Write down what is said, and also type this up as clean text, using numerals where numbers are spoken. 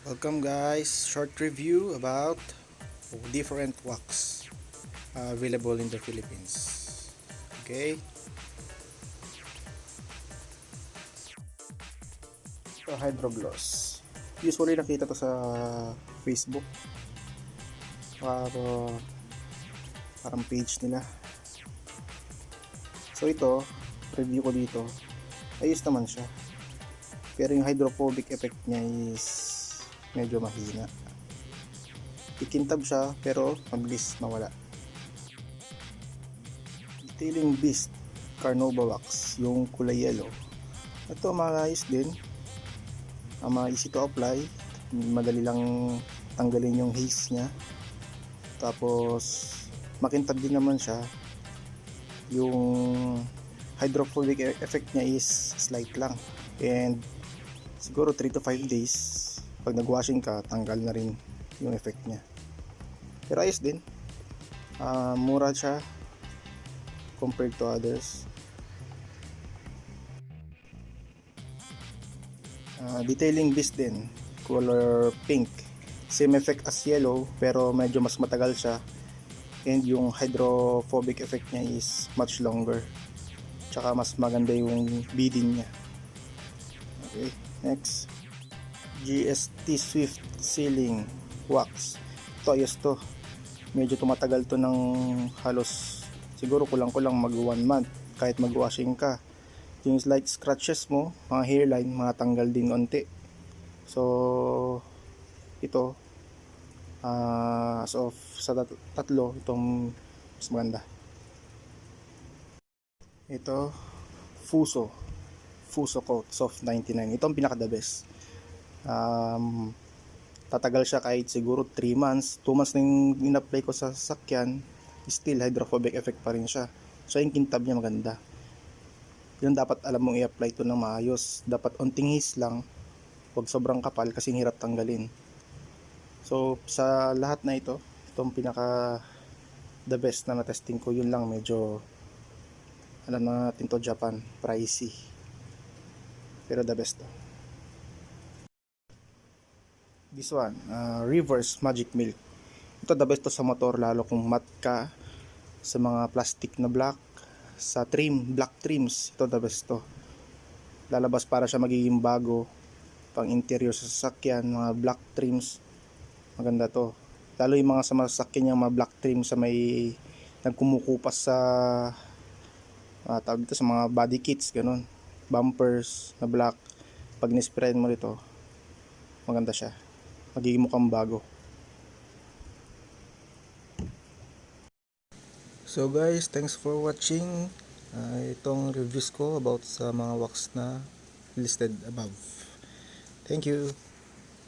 Welcome guys, short review about different wax available in the Philippines. Okay, ito hydrogloss. Usually nakita to sa Facebook, para parang page nila. So ito, review ko dito, ayos naman siya, pero yung hydrophobic effect niya is medyo mahina. Ikintab siya pero mabilis mawala. Detailing Beast Carnauba Wax, yung kulay yellow. Ito maayos din, easy to apply, madali lang tanggalin yung haze nya. Tapos makintab din naman siya. Yung hydrophobic effect nya is slight lang, and siguro 3 to 5 days pag nagwashing ka, tanggal na rin yung effect nya. Pero ayos din, mura siya compared to others. Detailing Beast din, color pink, same effect as yellow pero medyo mas matagal siya, and yung hydrophobic effect nya is much longer, tsaka mas maganda yung beading nya. Okay, next, GST Swift Sealing Wax. Ito ayos to, medyo tumatagal to ng halos siguro kulang mag 1 month kahit mag-washing ka. Yung slight scratches mo, mga hairline, mga tanggal din onti. So ito, as of sa tatlo, itong mas maganda. Ito, Fuso Coat Soft 99. Ito ang pinaka the best. Tatagal siya kahit siguro 3 months, 2 months na yung in-apply ko sa sasakyan, still hydrophobic effect pa rin siya. So yung kintab niya maganda. Yun, dapat alam mong i-apply to ng maayos. Dapat onting his lang, huwag sobrang kapal kasi hirap tanggalin. So sa lahat na ito, itong pinaka the best na na-testing ko. Yun lang, medyo alam na natin to, Japan, pricey, pero the best to. This one, Reverse Magic Milk. Ito the best to sa motor, lalo kung matte ka, sa mga plastic na black, sa black trims. Ito the best to, lalabas para siya magiging bago pang interior sa sasakyan, mga black trims. Maganda to, lalo yung mga sa sasakyan yung mga black trim sa may nagkumukupas sa tawag dito sa mga body kits, ganun, bumpers na black. Pag nispray mo dito, maganda siya, magiging mukhang bago. So guys, thanks for watching itong reviews ko about sa mga wax na listed above. Thank you.